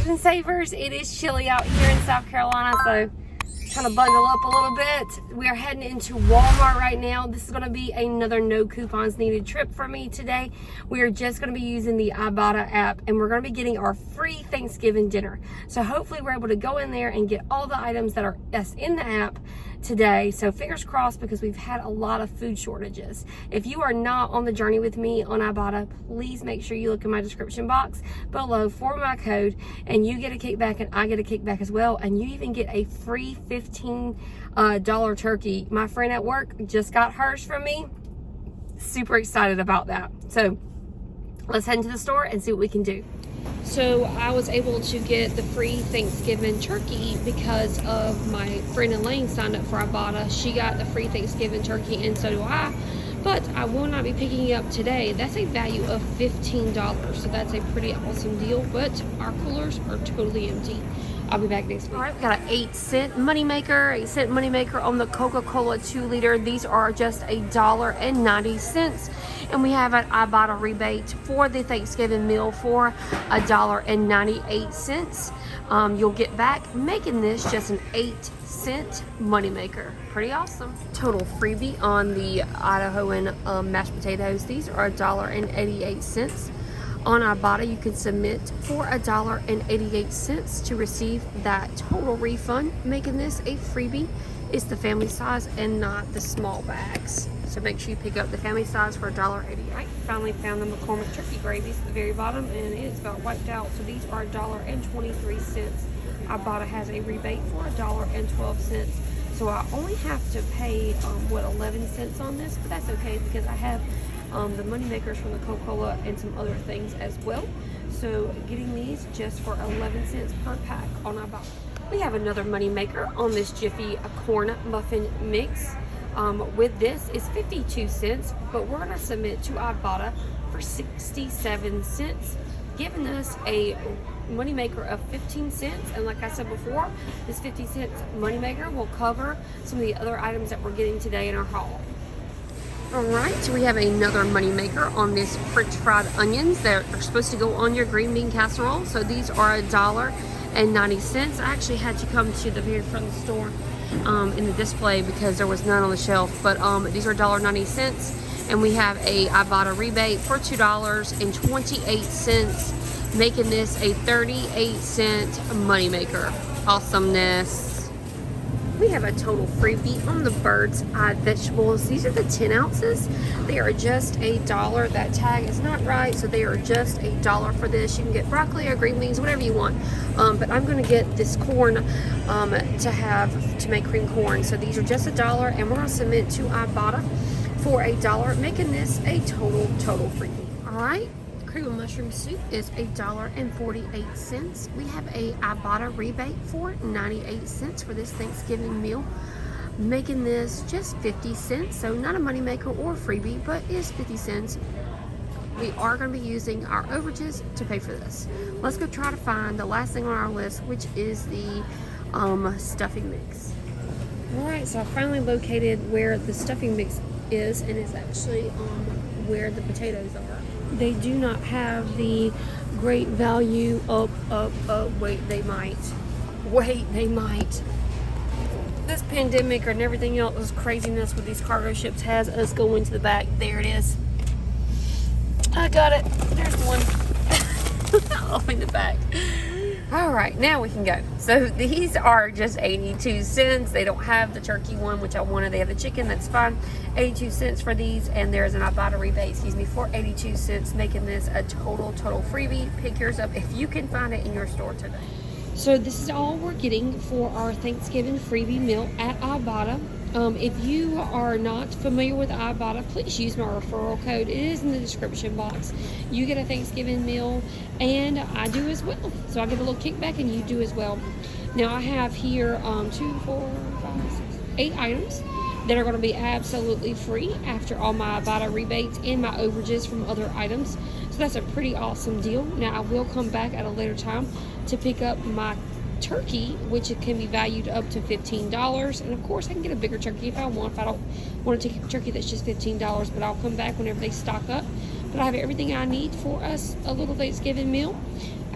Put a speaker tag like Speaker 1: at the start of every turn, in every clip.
Speaker 1: And savers, it is chilly out here in South Carolina, so trying to bundle up a little bit. We are heading into Walmart right now. This is going to be another no coupons needed trip for me today. We are just going to be using the IBOTTA app, and we're going to be getting our free Thanksgiving dinner. So hopefully we're able to go in there and get all the items that's in the app today. So fingers crossed, because we've had a lot of food shortages. If you are not on the journey with me on IBOTTA, please make sure you look in my description box below for my code, and you get a kickback and I get a kickback as well, and you even get a free $15 turkey. My friend at work just got hers from me. Super excited about that. So let's head into the store and see what we can do. So I was able to get the free Thanksgiving turkey because of my friend Elaine signed up for IBOTTA. She got the free Thanksgiving turkey, and so do I. But I will not be picking it up today. That's a value of $15, so that's a pretty awesome deal. But our coolers are totally empty. I'll be back next week. All right, we got an 8-cent moneymaker, 8-cent moneymaker on the Coca-Cola 2-liter. These are just $1.90. And we have an IBOTTA rebate for the Thanksgiving meal for $1.98. You'll get back, making this just an 8-cent moneymaker. Pretty awesome. Total freebie on the Idahoan mashed potatoes. These are $1.88. On IBOTTA, you can submit for $1.88 to receive that total refund, making this a freebie. It's the family size and not the small bags. So make sure you pick up the family size for $1.88. I finally found the McCormick turkey gravies at the very bottom, and it's about wiped out. So these are $1.23. IBOTTA has a rebate for $1.12. So I only have to pay 11 cents on this, but that's okay because I have the money makers from the Coca-Cola and some other things as well. So getting these just for 11 cents per pack on IBOTTA. We have another money maker on this Jiffy corn muffin mix. With this is 52 cents, but we're going to submit to IBOTTA for 67 cents, giving us a money maker of 15 cents. And like I said before, this 50 cents money maker will cover some of the other items that we're getting today in our haul. All right, so we have another money maker on this French fried onions that are supposed to go on your green bean casserole. So these are $1.90. I actually had to come to the very front of the store in the display because there was none on the shelf. But these are $1.90, and we have a IBOTTA rebate for $2.28, making this a 38-cent money maker. Awesomeness. We have a total freebie on the Bird's Eye vegetables. These are the 10 ounces. They are just $1. That tag is not right, so they are just $1 for this. You can get broccoli or green beans, whatever you want. But I'm going to get this corn to make cream corn. So these are just $1, and we're going to submit to IBOTTA for $1, making this a total freebie. All right. Cream of mushroom soup is $1.48. We have a IBOTTA rebate for 98 cents for this Thanksgiving meal, making this just 50 cents. So not a moneymaker or freebie, but is 50 cents. We are going to be using our overages to pay for this. Let's go try to find the last thing on our list, which is the stuffing mix. All right, so I finally located where the stuffing mix is, and it's actually where the potatoes are. They do not have the great value wait, they might. This pandemic and everything else, this craziness with these cargo ships has us going to the back. There it is. I got it. There's one. Oh, in the back. All right, now we can go. So these are just 82 cents. They don't have the turkey one, which I wanted. They have the chicken, that's fine. 82 cents for these, and there's an IBOTTA rebate, for 82 cents, making this a total freebie. Pick yours up if you can find it in your store today. So this is all we're getting for our Thanksgiving freebie meal at IBOTTA. If you are not familiar with IBOTTA, please use my referral code. It is in the description box. You get a Thanksgiving meal, and I do as well. So I get a little kickback, and you do as well. Now I have here 8 items that are going to be absolutely free after all my IBOTTA rebates and my overages from other items. So that's a pretty awesome deal. Now I will come back at a later time to pick up my turkey, which it can be valued up to $15, and of course I can get a bigger turkey if I want. If I don't want to take a turkey that's just $15, but I'll come back whenever they stock up. But I have everything I need for us a little Thanksgiving meal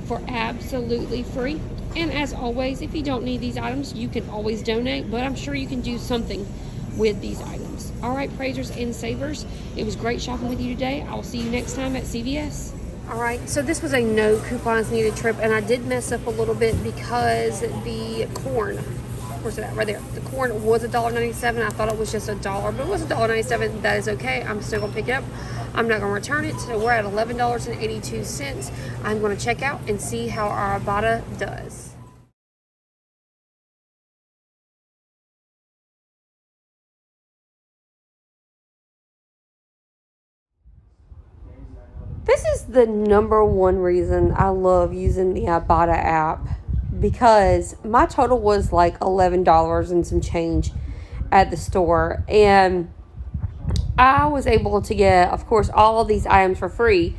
Speaker 1: for absolutely free. And as always, if you don't need these items, you can always donate, but I'm sure you can do something with these items. All right, praisers and savers, it was great shopping with you today. I will see you next time at CVS. All right, so this was a no coupons needed trip, and I did mess up a little bit because the corn, where's it at? Right there. The corn was $1.97. I thought it was just $1, but it was $1.97. That is okay. I'm still gonna pick it up. I'm not gonna return it. So we're at $11.82. I'm gonna check out and see how our IBOTTA does. This is the number one reason I love using the IBOTTA app, because my total was like $11 and some change at the store, and I was able to get, of course, all of these items for free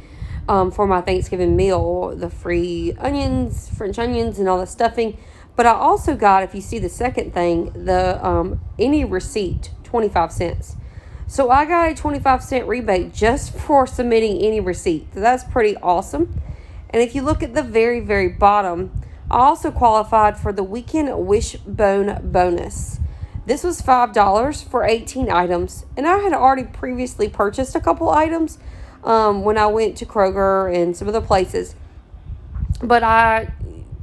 Speaker 1: for my Thanksgiving meal, the free onions, French onions, and all the stuffing. But I also got, if you see the second thing, the any receipt, 25 cents. So I got a 25-cent rebate just for submitting any receipt. So that's pretty awesome. And if you look at the very, very bottom, I also qualified for the weekend wishbone bonus. This was $5 for 18 items. And I had already previously purchased a couple items when I went to Kroger and some other places. But I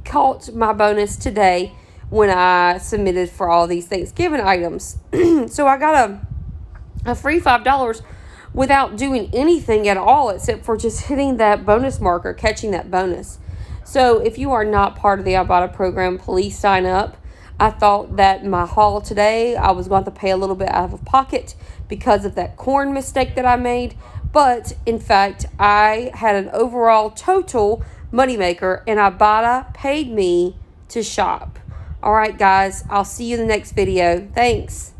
Speaker 1: caught my bonus today when I submitted for all these Thanksgiving items. So I got a free $5 without doing anything at all except for just hitting that bonus marker, catching that bonus. So if you are not part of the IBOTTA program, please sign up. I thought that my haul today, I was going to pay a little bit out of pocket because of that corn mistake that I made. But in fact, I had an overall total moneymaker, and IBOTTA paid me to shop. All right, guys, I'll see you in the next video. Thanks.